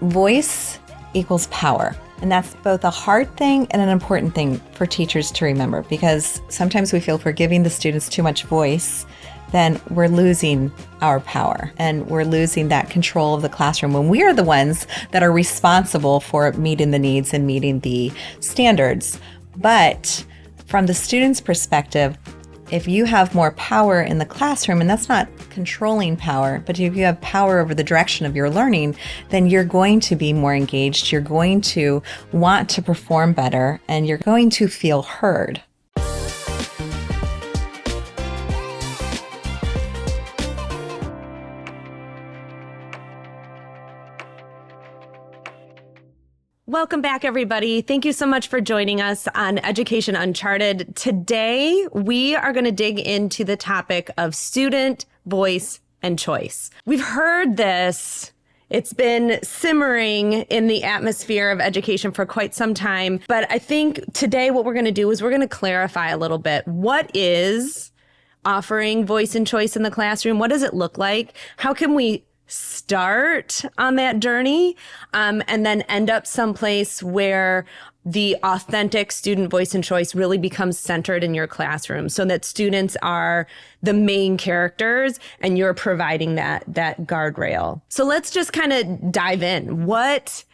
Voice equals power. And that's both a hard thing and an important thing for teachers to remember, because sometimes we feel if we're giving the students too much voice, then we're losing our power and we're losing that control of the classroom when we are the ones that are responsible for meeting the needs and meeting the standards. But from the student's perspective, if you have more power in the classroom, and that's not controlling power, but if you have power over the direction of your learning, then you're going to be more engaged, you're going to want to perform better, and you're going to feel heard. Welcome back, everybody. Thank you so much for joining us on Education Uncharted. Today, we are going to dig into the topic of student voice and choice. We've heard this. It's been simmering in the atmosphere of education for quite some time. But I think today what we're going to do is we're going to clarify a little bit. What is offering voice and choice in the classroom? What does it look like? How can we start on that journey and then end up someplace where the authentic student voice and choice really becomes centered in your classroom, so that students are the main characters and you're providing that guardrail. So let's just kind of dive in. What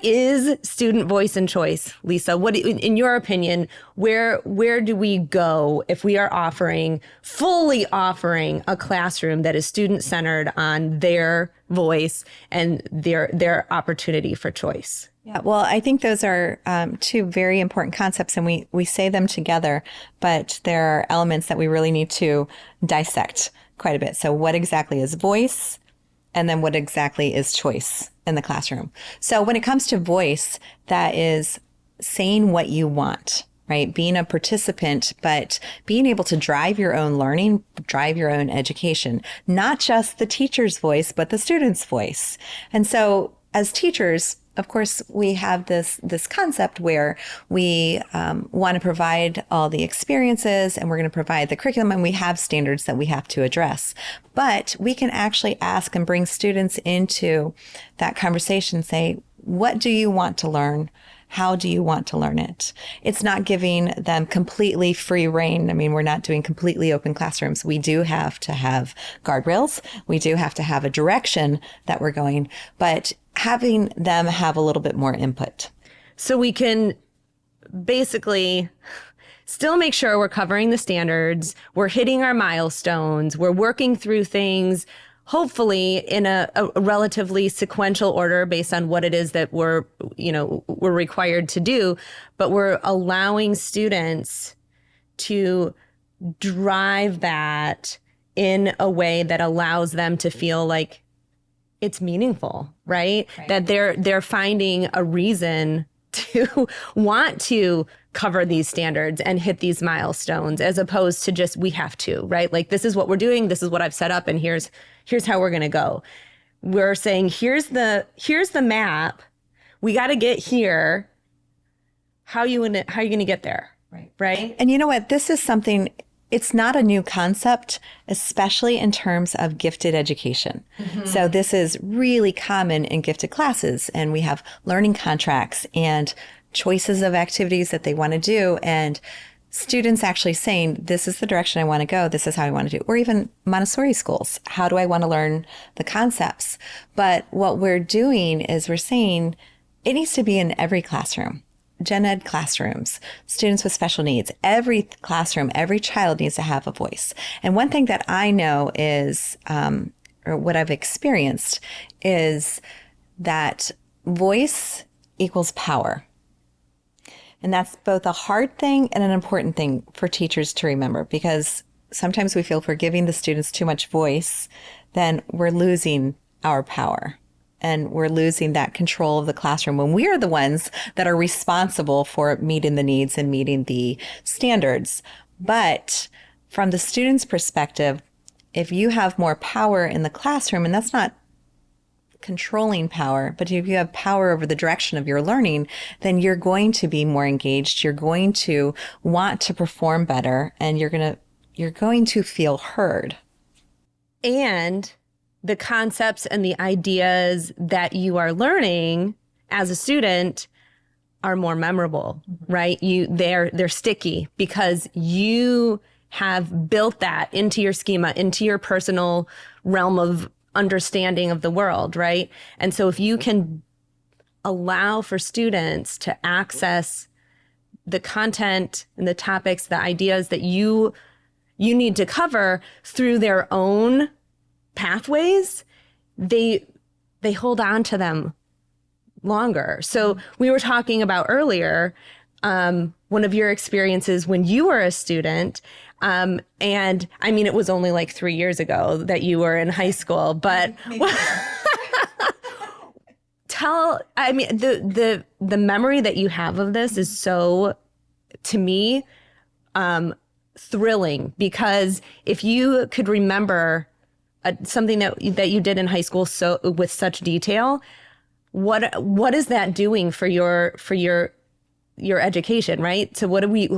is student voice and choice, Lisa? What, in your opinion, where do we go if we are fully offering a classroom that is student-centered on their voice and their opportunity for choice? Yeah, well, I think those are two very important concepts, and we say them together, but there are elements that we really need to dissect quite a bit. So what exactly is voice? And then what exactly is choice in the classroom? So when it comes to voice, that is saying what you want, right? Being a participant, but being able to drive your own learning, drive your own education, not just the teacher's voice, but the student's voice. And so as teachers, of course, we have this concept where we want to provide all the experiences, and we're going to provide the curriculum, and we have standards that we have to address. But we can actually ask and bring students into that conversation, say, what do you want to learn? How do you want to learn it? It's not giving them completely free rein. I mean, we're not doing completely open classrooms. We do have to have guardrails. We do have to have a direction that we're going, but having them have a little bit more input. So we can basically still make sure we're covering the standards, we're hitting our milestones, we're working through things, hopefully in a relatively sequential order based on what it is that we're required to do, but we're allowing students to drive that in a way that allows them to feel like it's meaningful, right? That they're finding a reason to want to cover these standards and hit these milestones, as opposed to just, we have to, right? Like, this is what we're doing, this is what I've set up, and here's how we're going to go. We're saying, here's the map. We got to get here. How are you going to get there? Right. And you know what? This is something, it's not a new concept, especially in terms of gifted education. Mm-hmm. So this is really common in gifted classes, and we have learning contracts and choices of activities that they want to do, and students actually saying, this is the direction I want to go, this is how I want to do, or even Montessori schools, how do I want to learn the concepts? But what we're doing is we're saying it needs to be in every classroom. Gen ed classrooms, students with special needs, every classroom, every child needs to have a voice. And one thing that I know is, or what I've experienced, is that voice equals power. And that's both a hard thing and an important thing for teachers to remember, because sometimes we feel if we're giving the students too much voice, then we're losing our power. And we're losing that control of the classroom when we are the ones that are responsible for meeting the needs and meeting the standards. But from the student's perspective, if you have more power in the classroom, and that's not controlling power, but if you have power over the direction of your learning, then you're going to be more engaged. You're going to want to perform better, and you're going to feel heard. And the concepts and the ideas that you are learning as a student are more memorable, right? They're sticky because you have built that into your schema, into your personal realm of understanding of the world, right? And so if you can allow for students to access the content and the topics, the ideas that you need to cover through their own pathways, they hold on to them longer. So we were talking about earlier, one of your experiences when you were a student, and I mean, it was only like 3 years ago that you were in high school, but the memory that you have of this is so, to me, thrilling, because if you could remember something that you did in high school so with such detail, what is that doing for your education, right? So what do we,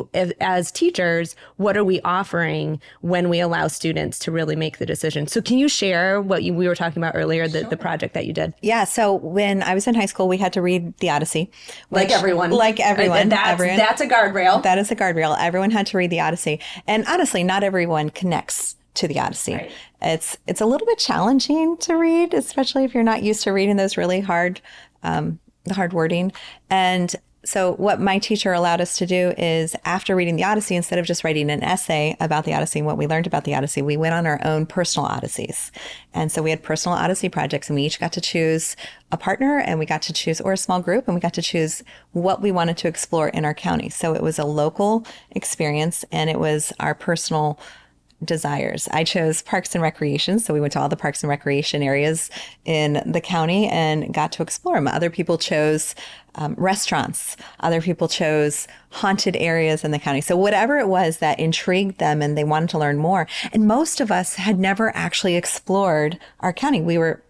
as teachers, what are we offering when we allow students to really make the decision? So can you share what we were talking about earlier, the project that you did? Yeah. So when I was in high school, we had to read the Odyssey. Like everyone. That's a guardrail. That is a guardrail. Everyone had to read the Odyssey. And honestly, not everyone connects to the Odyssey. Right. It's a little bit challenging to read, especially if you're not used to reading those really hard, the hard wording. And so what my teacher allowed us to do is, after reading the Odyssey, instead of just writing an essay about the Odyssey and what we learned about the Odyssey, we went on our own personal Odysseys. And so we had personal Odyssey projects, and we each got to choose a partner, and we got to choose, or a small group, and we got to choose what we wanted to explore in our county. So it was a local experience, and it was our personal desires. I chose parks and recreation. So we went to all the parks and recreation areas in the county and got to explore them. Other people chose restaurants. Other people chose haunted areas in the county. So whatever it was that intrigued them and they wanted to learn more. And most of us had never actually explored our county. We were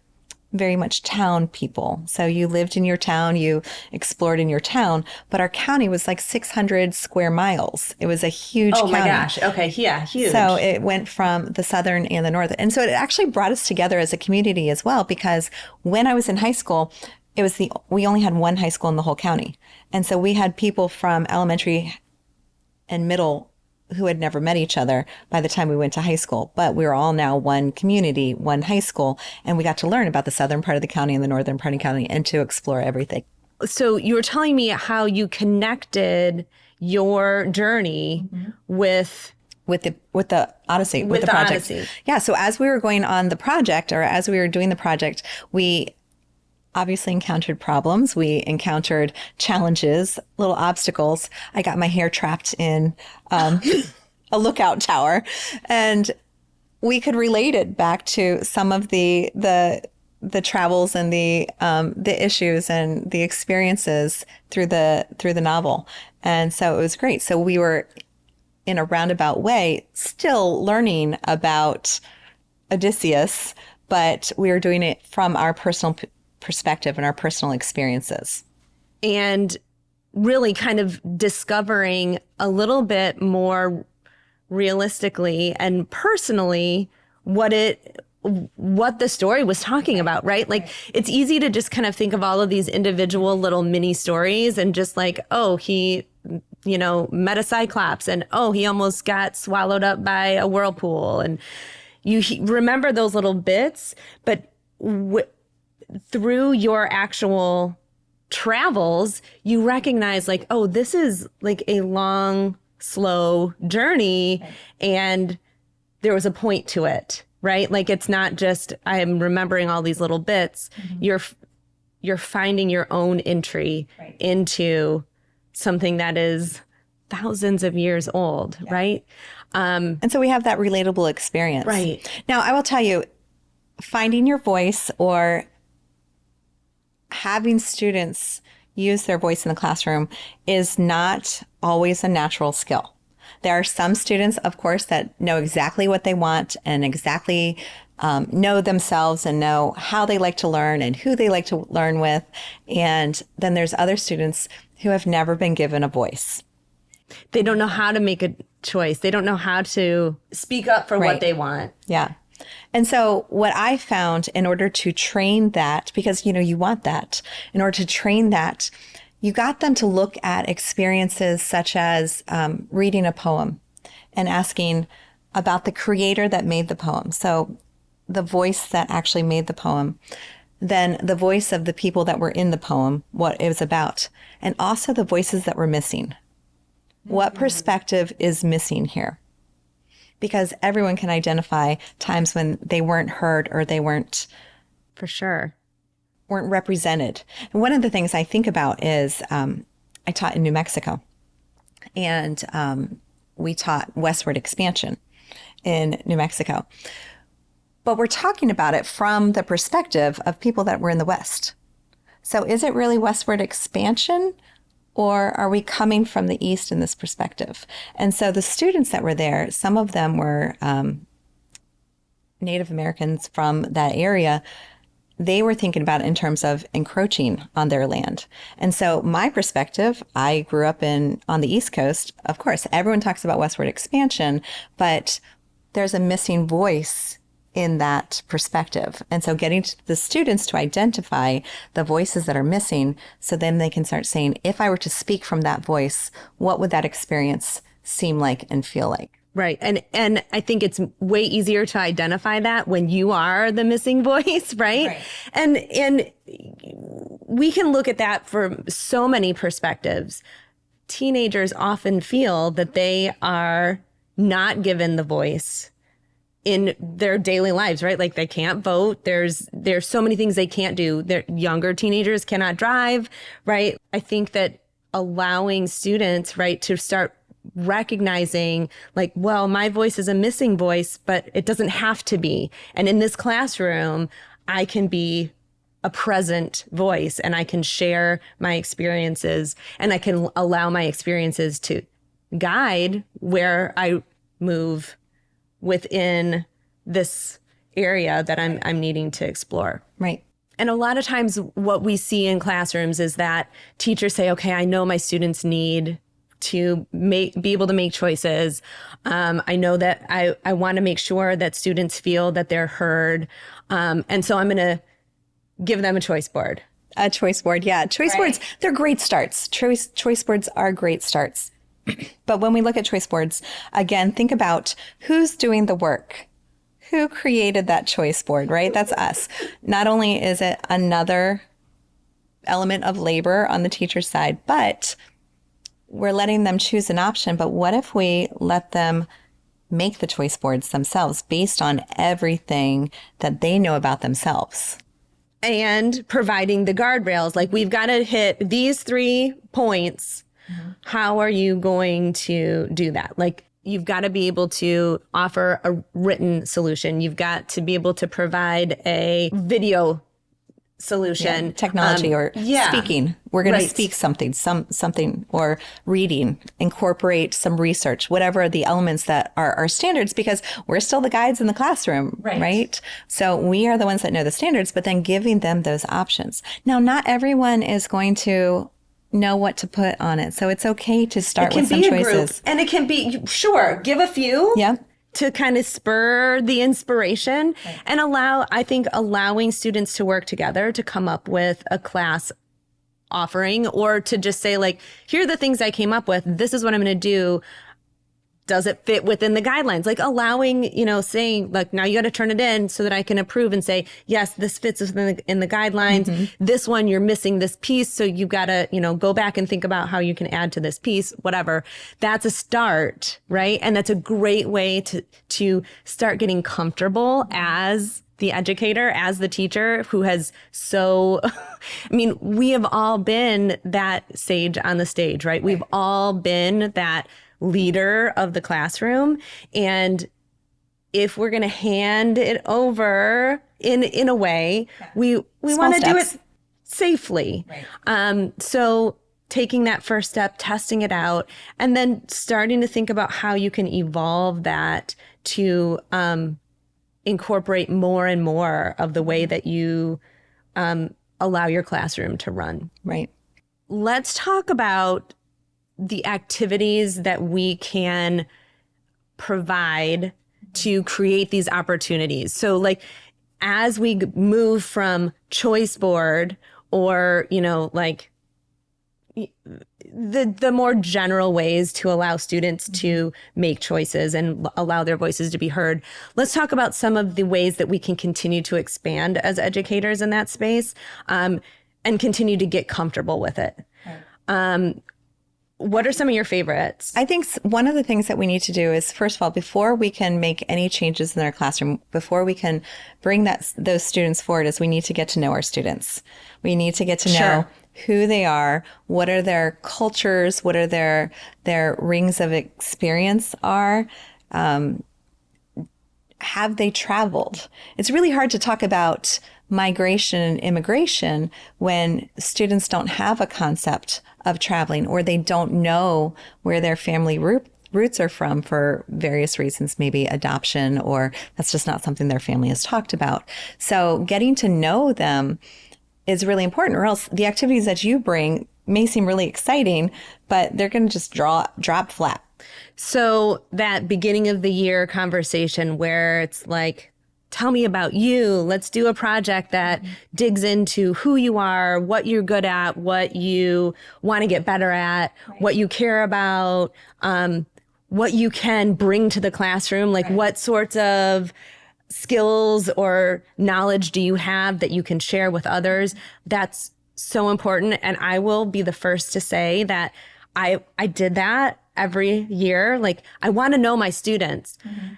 very much town people. So you lived in your town, you explored in your town, but our county was like 600 square miles. It was a huge county. Oh my gosh. Okay. Yeah. Huge. So it went from the southern and the northern. And so it actually brought us together as a community as well, because when I was in high school, we only had one high school in the whole county. And so we had people from elementary and middle who had never met each other by the time we went to high school. But we were all now one community, one high school, and we got to learn about the southern part of the county and the northern part of the county and to explore everything. So you were telling me how you connected your journey with the Odyssey, with the project. Odyssey. Yeah. So as we were going on the project, or as we were doing the project, we obviously encountered problems. We encountered challenges, little obstacles. I got my hair trapped in a lookout tower, and we could relate it back to some of the travels and the issues and the experiences through the novel. And so it was great. So we were, in a roundabout way, still learning about Odysseus, but we were doing it from our personal perspective and our personal experiences. And really kind of discovering a little bit more realistically and personally what the story was talking about, right? Like, it's easy to just kind of think of all of these individual little mini stories and just like, oh, he, met a cyclops, and oh, he almost got swallowed up by a whirlpool. And you remember those little bits, but through your actual travels, you recognize like, oh, this is like a long, slow journey, and there was a point to it, right? Like, it's not just I'm remembering all these little bits. You're finding your own entry into something that is thousands of years old, right? And so we have that relatable experience. Right. Now, I will tell you, finding your voice or having students use their voice in the classroom is not always a natural skill. There are some students, of course, that know exactly what they want and exactly know themselves and know how they like to learn and who they like to learn with. And then there's other students who have never been given a voice. They don't know how to make a choice. They don't know how to speak up for what they want. Yeah. And so what I found in order to train that, because, you want that, in order to train that, you got them to look at experiences such as reading a poem and asking about the creator that made the poem. So the voice that actually made the poem, then the voice of the people that were in the poem, what it was about, and also the voices that were missing. What perspective is missing here? Because everyone can identify times when they weren't heard or they weren't For sure. weren't represented. And one of the things I think about is I taught in New Mexico, and we taught westward expansion in New Mexico. But we're talking about it from the perspective of people that were in the West. So is it really westward expansion, or are we coming from the East in this perspective? And so the students that were there, some of them were Native Americans from that area. They were thinking about it in terms of encroaching on their land. And so my perspective, I grew up on the East Coast. Of course, everyone talks about westward expansion, but there's a missing voice in that perspective. And so getting the students to identify the voices that are missing, so then they can start saying, if I were to speak from that voice, what would that experience seem like and feel like? Right. And I think it's way easier to identify that when you are the missing voice, right? And we can look at that from so many perspectives. Teenagers often feel that they are not given the voice in their daily lives, right? Like they can't vote. There's so many things they can't do. Their younger teenagers cannot drive, right? I think that allowing students, right, to start recognizing like, well, my voice is a missing voice, but it doesn't have to be. And in this classroom, I can be a present voice and I can share my experiences and I can allow my experiences to guide where I move within this area that I'm needing to explore. Right. And a lot of times what we see in classrooms is that teachers say, okay, I know my students need to be able to make choices. I know that I want to make sure that students feel that they're heard. And so I'm going to give them a choice board. A choice board. Yeah. Choice boards, they're great starts. Choice boards are great starts. But when we look at choice boards, again, think about who's doing the work. Who created that choice board, right? That's us. Not only is it another element of labor on the teacher's side, but we're letting them choose an option. But what if we let them make the choice boards themselves based on everything that they know about themselves? And providing the guardrails, like we've got to hit these 3 points. How are you going to do that? Like you've got to be able to offer a written solution. You've got to be able to provide a video solution. Yeah, technology or speaking. We're going to speak something, something or reading, incorporate some research, whatever the elements that are our standards, because we're still the guides in the classroom, right? So we are the ones that know the standards, but then giving them those options. Now, not everyone is going to know what to put on it. So it's okay to start with some choices. And it can be, sure, give a few to kind of spur the inspiration and allowing students to work together to come up with a class offering, or to just say like, here are the things I came up with. This is what I'm going to do. Does it fit within the guidelines? Like allowing, saying like, now you got to turn it in so that I can approve and say, yes, this fits in the guidelines. This one, you're missing this piece. So you've got to, go back and think about how you can add to this piece, whatever. That's a start, right? And that's a great way to start getting comfortable as the educator, as the teacher who has we have all been that sage on the stage, right? We've all been that leader of the classroom. And if we're going to hand it over in a way, we want to do it safely. So taking that first step, testing it out, and then starting to think about how you can evolve that to incorporate more and more of the way that you allow your classroom to run. Right. Let's talk about the activities that we can provide to create these opportunities. So like, as we move from choice board or, like the more general ways to allow students to make choices and allow their voices to be heard, let's talk about some of the ways that we can continue to expand as educators in that space, and continue to get comfortable with it. Right. What are some of your favorites? I think one of the things that we need to do is, first of all, before we can make any changes in their classroom, before we can bring those students forward, is we need to get to know our students. We need to get to know who they are, what are their cultures, what are their rings of experience are. Have they traveled? It's really hard to talk about migration and immigration when students don't have a concept of traveling, or they don't know where their family roots are from for various reasons, maybe adoption, or that's just not something their family has talked about. So getting to know them is really important, or else the activities that you bring may seem really exciting, but they're going to just drop flat. So that beginning of the year conversation where it's like, tell me about you. Let's do a project that digs into who you are, what you're good at, what you want to get better at, what you care about, what you can bring to the classroom, like what sorts of skills or knowledge do you have that you can share with others. That's so important. And I will be the first to say that I did that every year. Like, I want to know my students. Mm-hmm.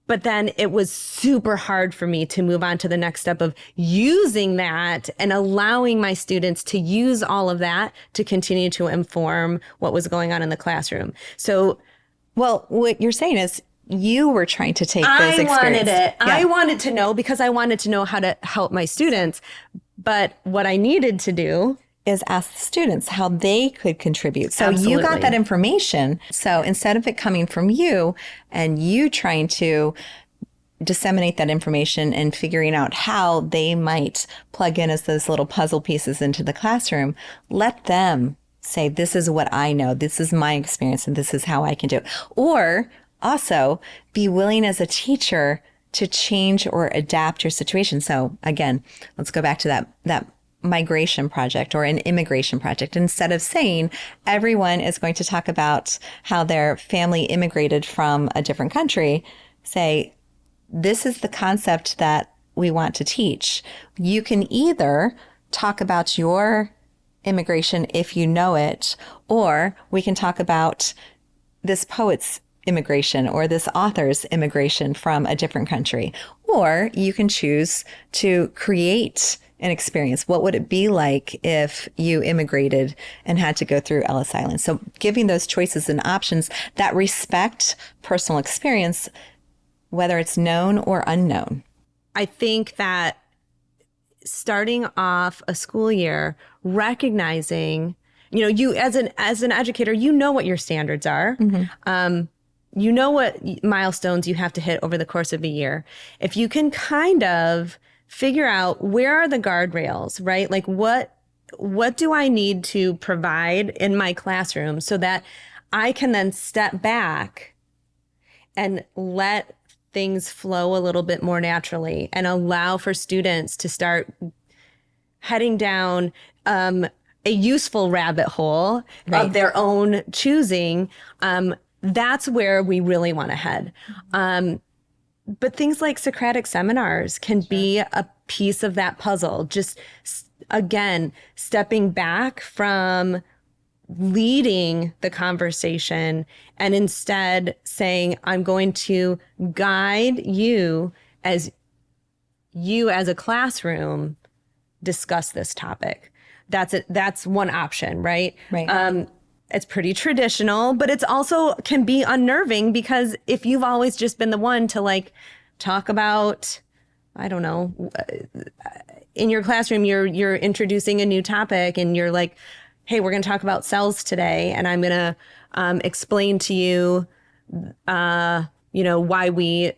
But then it was super hard for me to move on to the next step of using that and allowing my students to use all of that to continue to inform what was going on in the classroom. So, well, what you're saying is you were trying to take those experiences. I wanted it. Yeah. I wanted to know because I wanted to know how to help my students. But what I needed to do is ask the students how they could contribute. So Absolutely. You got that information. So instead of it coming from you and you trying to disseminate that information and figuring out how they might plug in as those little puzzle pieces into the classroom, let them say, this is what I know, this is my experience, and this is how I can do it. Or also be willing as a teacher to change or adapt your situation. So again, let's go back to that migration project or an immigration project. Instead of saying everyone is going to talk about how their family immigrated from a different country, say, this is the concept that we want to teach. You can either talk about your immigration if you know it, or we can talk about this poet's immigration or this author's immigration from a different country. Or you can choose to create an experience. What would it be like if you immigrated and had to go through Ellis Island? So giving those choices and options that respect personal experience, whether it's known or unknown. I think that starting off a school year, recognizing, you as an educator, you know what your standards are. Mm-hmm. You know what milestones you have to hit over the course of a year. If you can kind of figure out where are the guardrails, right? Like what do I need to provide in my classroom so that I can then step back and let things flow a little bit more naturally and allow for students to start heading down a useful rabbit hole of their own choosing. That's where we really want to head. But things like Socratic seminars can be a piece of that puzzle. Just, again, stepping back from leading the conversation and instead saying, I'm going to guide you as a classroom discuss this topic. That's one option, right? Right. It's pretty traditional, but it's also can be unnerving because if you've always just been the one to talk about, I don't know, in your classroom, you're introducing a new topic and you're like, hey, we're going to talk about cells today. And I'm going to explain to you, why we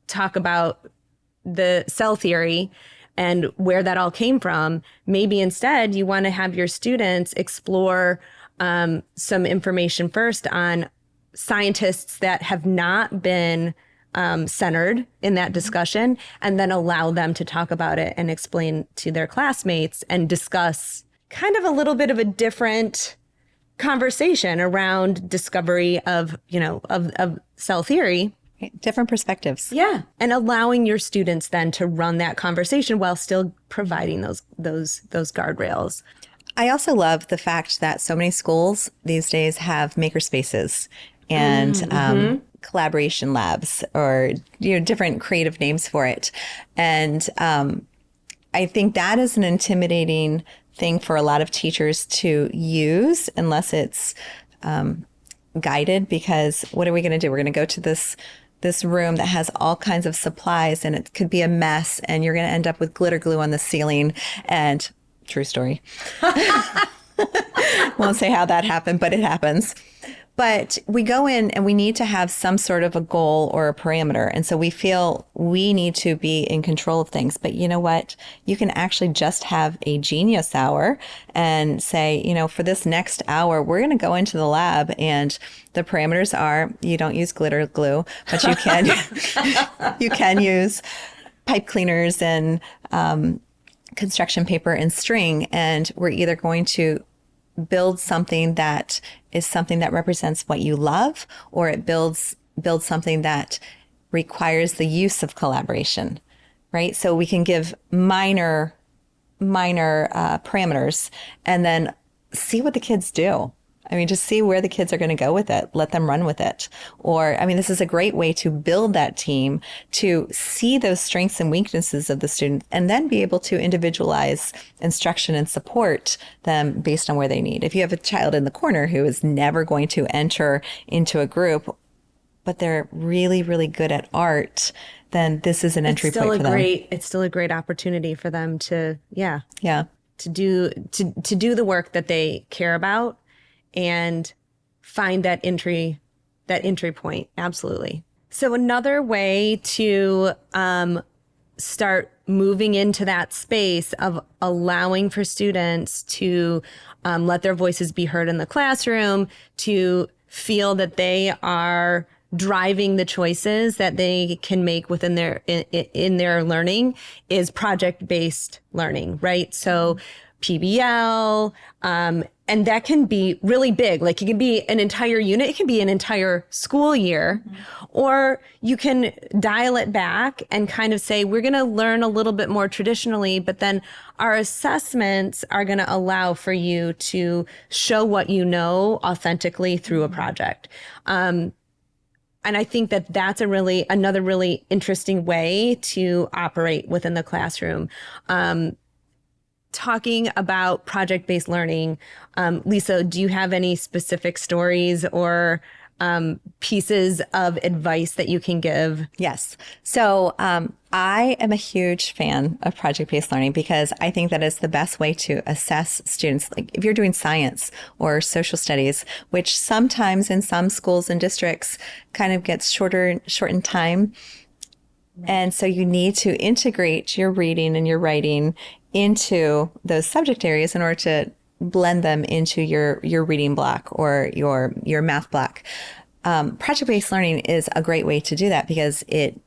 talk about the cell theory and where that all came from. Maybe instead you want to have your students explore some information first on scientists that have not been centered in that discussion, and then allow them to talk about it and explain to their classmates and discuss kind of a little bit of a different conversation around discovery of, of cell theory. Different perspectives. Yeah. And allowing your students then to run that conversation while still providing those guardrails. I also love the fact that so many schools these days have maker spaces and collaboration labs, or different creative names for it. And I think that is an intimidating thing for a lot of teachers to use unless it's guided, because what are we going to do? We're going to go to this room that has all kinds of supplies, and it could be a mess, and you're going to end up with glitter glue on the ceiling. And true story. Won't say how that happened, but it happens. But we go in and we need to have some sort of a goal or a parameter. And so we feel we need to be in control of things. But you know what? You can actually just have a genius hour and say, for this next hour, we're going to go into the lab, and the parameters are you don't use glitter glue, but you can you can use pipe cleaners and construction paper and string. And we're either going to build something that is something that represents what you love, or it builds something that requires the use of collaboration, right? So we can give minor parameters and then see what the kids do. I mean, just see where the kids are going to go with it. Let them run with it. Or, this is a great way to build that team, to see those strengths and weaknesses of the student, and then be able to individualize instruction and support them based on where they need. If you have a child in the corner who is never going to enter into a group, but they're really, really good at art, then this is an entry point for them. It's still a great opportunity for them to, to do the work that they care about and find that entry point. Absolutely. So another way to start moving into that space of allowing for students to let their voices be heard in the classroom, to feel that they are driving the choices that they can make within in their learning, is project-based learning, right? So PBL, and that can be really big. Like, it can be an entire unit, it can be an entire school year, or you can dial it back and kind of say, we're going to learn a little bit more traditionally, but then our assessments are going to allow for you to show what you know authentically through a project. And I think that that's another really interesting way to operate within the classroom. Talking about project-based learning, Lisa, do you have any specific stories or pieces of advice that you can give? Yes. So I am a huge fan of project-based learning because I think that is the best way to assess students. Like, if you're doing science or social studies, which sometimes in some schools and districts kind of gets shortened time. And so you need to integrate your reading and your writing into those subject areas in order to blend them into your reading block or your math block. Project-based learning is a great way to do that because it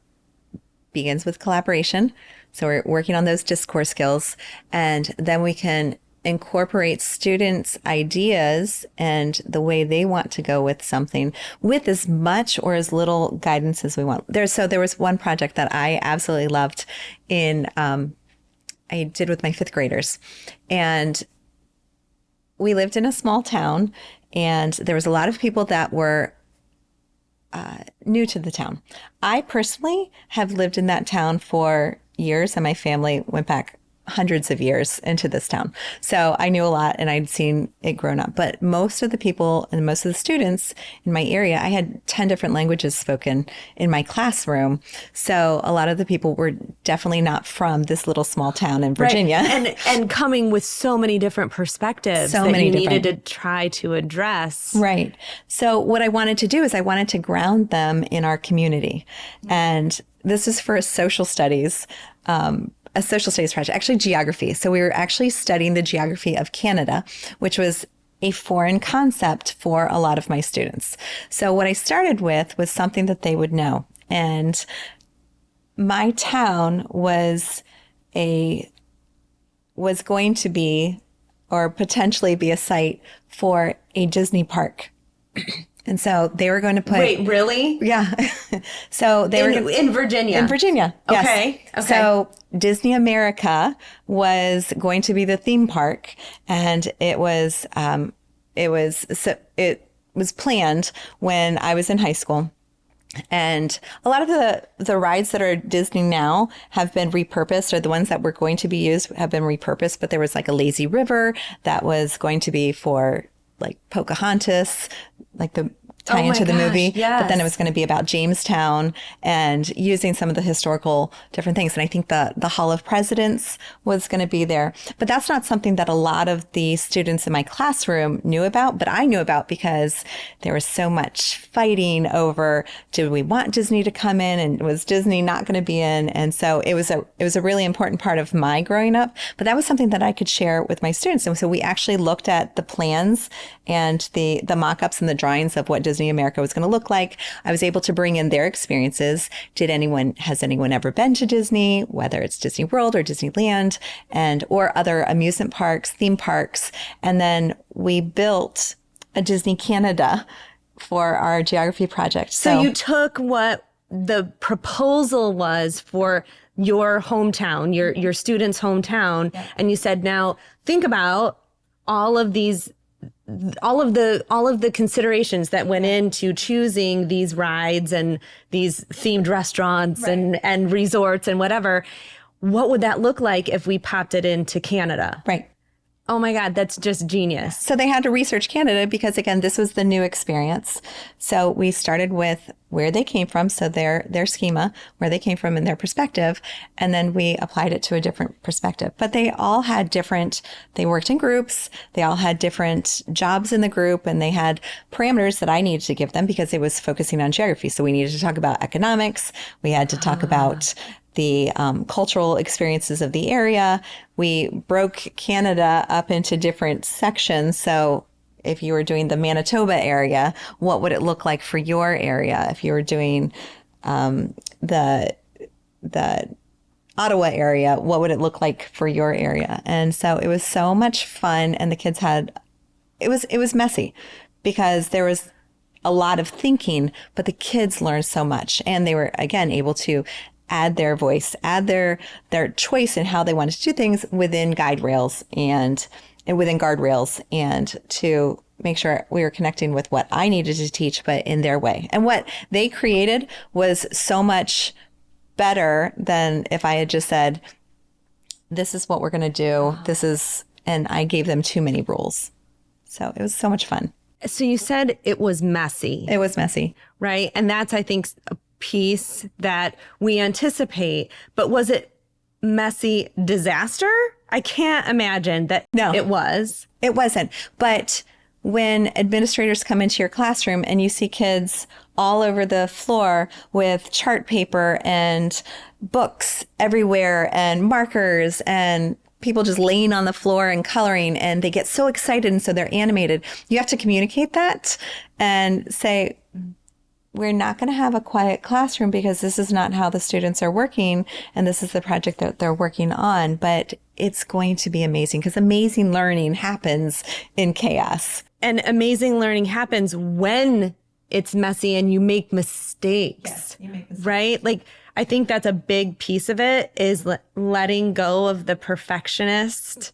begins with collaboration. So we're working on those discourse skills, and then we can incorporate students' ideas and the way they want to go with something with as much or as little guidance as we want. There was one project that I absolutely loved I did with my fifth graders, and we lived in a small town, and there was a lot of people that were new to the town. I personally have lived in that town for years, and my family went back hundreds of years into this town. So I knew a lot and I'd seen it grown up. But most of the people and most of the students in my area, I had 10 different languages spoken in my classroom. So a lot of the people were definitely not from this little small town in Virginia. Right. And coming with so many different perspectives that you needed to try to address. Right. So what I wanted to do is I wanted to ground them in our community. And this is for social studies project, actually geography. So we were actually studying the geography of Canada, which was a foreign concept for a lot of my students. So what I started with was something that they would know. And my town was going to be, or potentially be, a site for a Disney park. And so they were going to put... Wait, really? Yeah. So they were in Virginia. In Virginia. Yes. Okay. So Disney America was going to be the theme park, and it was planned when I was in high school. And a lot of the rides that are Disney now have been repurposed, or the ones that were going to be used have been repurposed. But there was like a lazy river that was going to be for like Pocahontas, like the tie into the movie. Yes. But then it was going to be about Jamestown and using some of the historical different things. And I think the Hall of Presidents was going to be there. But that's not something that a lot of the students in my classroom knew about, but I knew about because there was so much fighting over, did we want Disney to come in, and was Disney not going to be in? And so it was a really important part of my growing up, but that was something that I could share with my students. And so we actually looked at the plans and the mock-ups and the drawings of what Disney America was going to look like. I was able to bring in their experiences. Has anyone ever been to Disney, whether it's Disney World or Disneyland, or other amusement parks, theme parks? And then we built a Disney Canada for our geography project. So you took what the proposal was for your hometown, your students' hometown, and you said, now think about all of the considerations that went into choosing these rides and these themed restaurants and resorts and whatever. What would that look like if we popped it into Canada? Right. Oh my God, that's just genius. So they had to research Canada because, again, this was the new experience. So we started with where they came from, so their schema, where they came from and their perspective, and then we applied it to a different perspective. But they all had they worked in groups, they all had different jobs in the group, and they had parameters that I needed to give them because it was focusing on geography. So we needed to talk about economics, we had to talk about the cultural experiences of the area. We broke Canada up into different sections. So if you were doing the Manitoba area, what would it look like for your area? If you were doing the Ottawa area, what would it look like for your area? And so it was so much fun, and the kids it was messy because there was a lot of thinking, but the kids learned so much, and they were, again, able to add their voice, add their choice in how they wanted to do things within guide rails and within guardrails, and to make sure we were connecting with what I needed to teach, but in their way. And what they created was so much better than if I had just said, this is what we're going to do. And I gave them too many rules. So it was so much fun. So you said it was messy. It was messy. Right. And that's, I think, a piece that we anticipate. But was it messy disaster? I can't imagine that. No, it was. It wasn't. But when administrators come into your classroom and you see kids all over the floor with chart paper and books everywhere and markers and people just laying on the floor and coloring, and they get so excited and so they're animated, you have to communicate that and say, we're not going to have a quiet classroom because this is not how the students are working, and this is the project that they're working on, but it's going to be amazing because amazing learning happens in chaos. And amazing learning happens when it's messy and you make mistakes, Yes, you make mistakes. Right? Like, I think that's a big piece of it, is letting go of the perfectionist.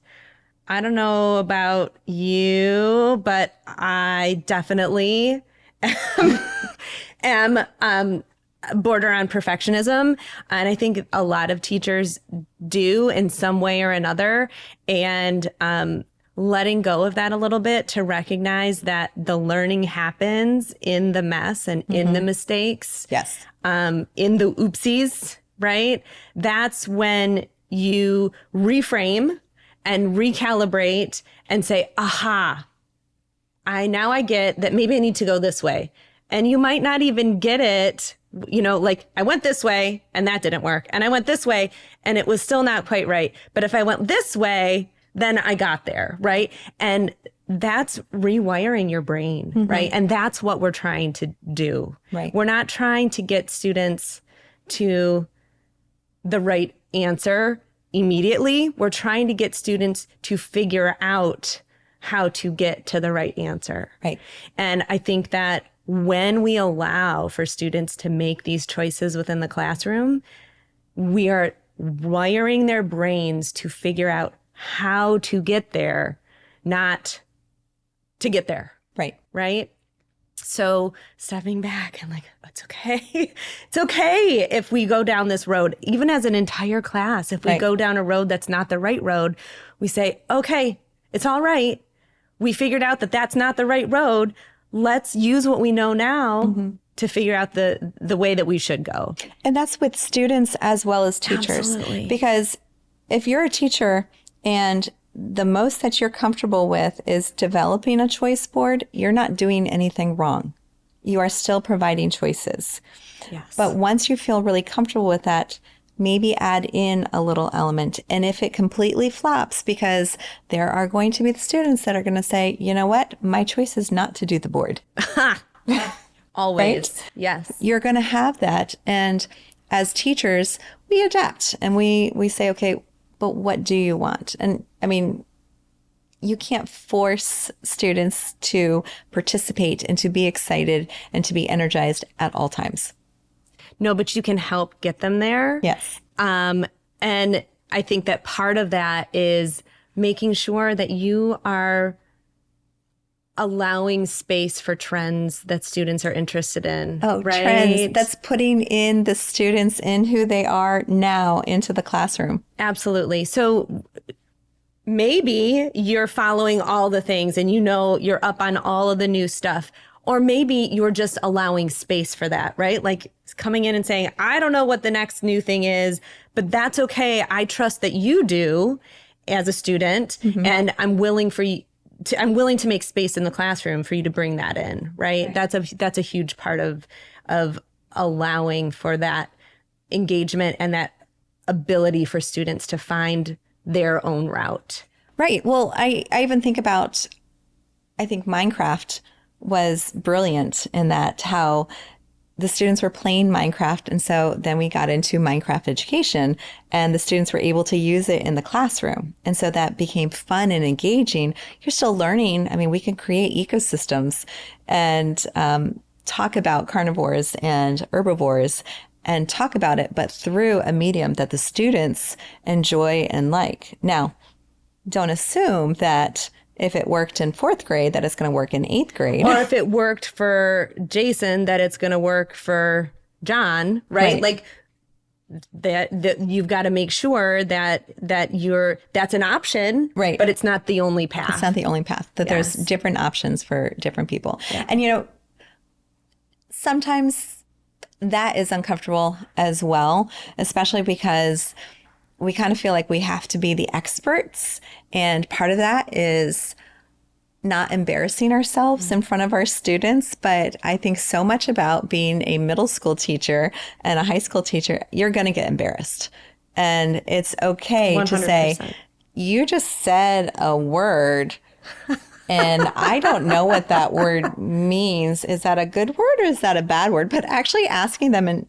I don't know about you, but I definitely am border on perfectionism. And I think a lot of teachers do in some way or another. And letting go of that a little bit to recognize that the learning happens in the mess and in the mistakes. Yes. In the oopsies, right? That's when you reframe and recalibrate and say, aha, I get that maybe I need to go this way. And you might not even get it, like I went this way and that didn't work. And I went this way and it was still not quite right. But if I went this way, then I got there, right? And that's rewiring your brain, right? And that's what we're trying to do. Right. We're not trying to get students to the right answer immediately. We're trying to get students to figure out how to get to the right answer. Right. And I think that when we allow for students to make these choices within the classroom, we are wiring their brains to figure out how to get there, not to get there. Right. Right. So stepping back and like, it's okay. It's okay if we go down this road, even as an entire class, if we go down a road that's not the right road, we say, okay, it's all right. We figured out that that's not the right road. Let's use what we know now to figure out the way that we should go. And that's with students as well as teachers. Absolutely. Because if you're a teacher and the most that you're comfortable with is developing a choice board, you're not doing anything wrong. You are still providing choices. Yes. But once you feel really comfortable with that, maybe add in a little element. And if it completely flops, because there are going to be the students that are going to say, you know what, my choice is not to do the board. Always. Right? Yes. You're going to have that. And as teachers, we adapt and we say, okay, but what do you want? And I mean, you can't force students to participate and to be excited and to be energized at all times. No, but you can help get them there. Yes. And I think that part of that is making sure that you are allowing space for trends that students are interested in. Oh, right? trends. That's putting in the students in who they are now into the classroom. Absolutely. So maybe you're following all the things and you know you're up on all of the new stuff. Or maybe you're just allowing space for that, right? Like coming in and saying, I don't know what the next new thing is, but that's okay. I trust that you do as a student, and I'm willing to make space in the classroom for you to bring that in, right? That's a huge part of allowing for that engagement and that ability for students to find their own route. Right. Well, I even think about, I think Minecraft was brilliant in that, how the students were playing Minecraft. And so then we got into Minecraft education and the students were able to use it in the classroom. And so that became fun and engaging. You're still learning. I mean, we can create ecosystems and talk about carnivores and herbivores and talk about it, but through a medium that the students enjoy and like. Now, don't assume that if it worked in 4th grade, that it's going to work in 8th grade. Or if it worked for Jason, that it's going to work for John, right? Like that you've got to make sure that that's an option, right? But it's not the only path. It's not the only path. That there's different options for different people. Yeah. And sometimes that is uncomfortable as well, especially because we kind of feel like we have to be the experts. And part of that is not embarrassing ourselves in front of our students. But I think so much about being a middle school teacher and a high school teacher, you're going to get embarrassed. And it's okay 100%. To say, you just said a word and I don't know what that word means. Is that a good word or is that a bad word? But actually asking them, and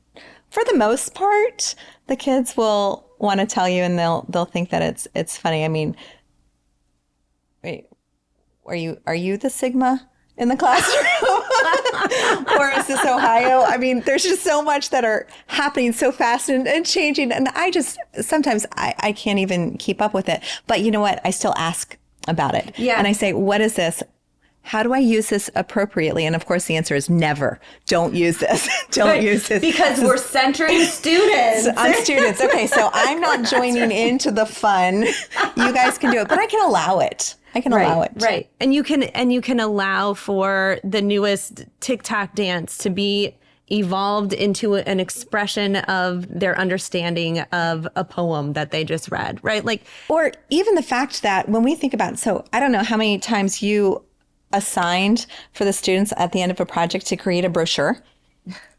for the most part, the kids will want to tell you and they'll think that it's funny. I mean, wait, are you the Sigma in the classroom? Or is this Ohio? I mean, there's just so much that are happening so fast and changing. And sometimes I can't even keep up with it. But you know what? I still ask about it. Yeah. And I say, what is this? How do I use this appropriately? And of course, the answer is never. Don't use this. Don't use this. Because we're centering students. On students. Okay, so I'm not joining into the fun. You guys can do it, but I can allow it. I can allow it. Right. And you can allow for the newest TikTok dance to be evolved into an expression of their understanding of a poem that they just read, right? Like, or even the fact that when we think about, so I don't know how many times you assigned for the students at the end of a project to create a brochure.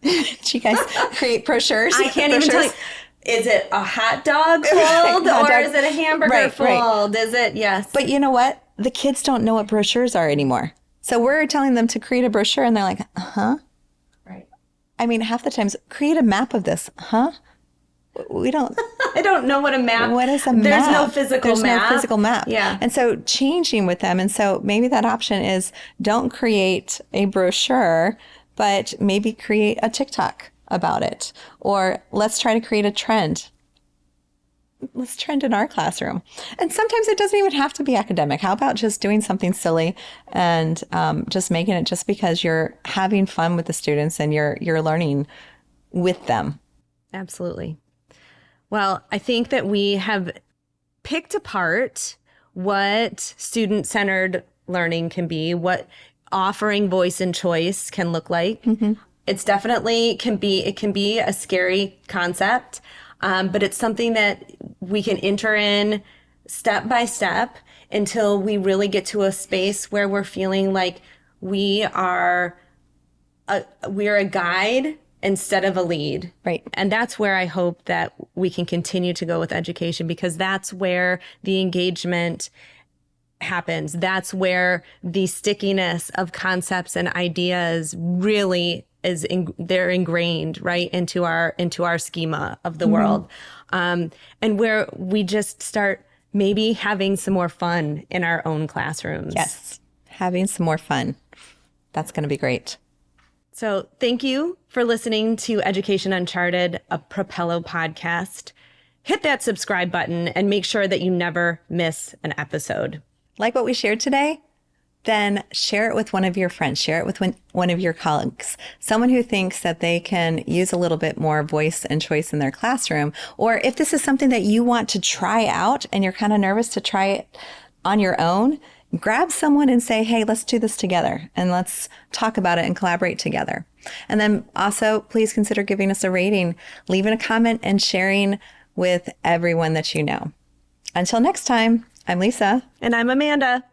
Do you guys create brochures? I can't even tell you. Is it a hot dog fold or is it a hamburger fold? Right. Is it? Yes. But you know what? the kids don't know what brochures are anymore. So we're telling them to create a brochure and they're like, huh? Right. I mean, half the times, create a map of this, huh? We don't. I don't know what a map. What is a map? There's no physical map. There's no physical map. Yeah. And so changing with them. And so maybe that option is don't create a brochure, but maybe create a TikTok about it. Or let's try to create a trend. Let's trend in our classroom. And sometimes it doesn't even have to be academic. How about just doing something silly and just making it just because you're having fun with the students and you're learning with them. Absolutely. Well, I think that we have picked apart what student-centered learning can be, what offering voice and choice can look like. Mm-hmm. It's definitely it can be a scary concept, but it's something that we can enter in step by step until we really get to a space where we're feeling like we are a guide instead of a lead. Right. And that's where I hope that we can continue to go with education, because that's where the engagement happens. That's where the stickiness of concepts and ideas really they're ingrained right into our schema of the world. And where we just start maybe having some more fun in our own classrooms. Yes. Having some more fun. That's going to be great. So thank you for listening to Education Uncharted, a Propello podcast. Hit that subscribe button and make sure that you never miss an episode. Like what we shared today? Then share it with one of your friends. Share it with one of your colleagues, someone who thinks that they can use a little bit more voice and choice in their classroom. Or if this is something that you want to try out and you're kind of nervous to try it on your own, grab someone and say, hey, let's do this together and let's talk about it and collaborate together. And then also, please consider giving us a rating, leaving a comment, and sharing with everyone that you know. Until next time, I'm Lisa. And I'm Amanda.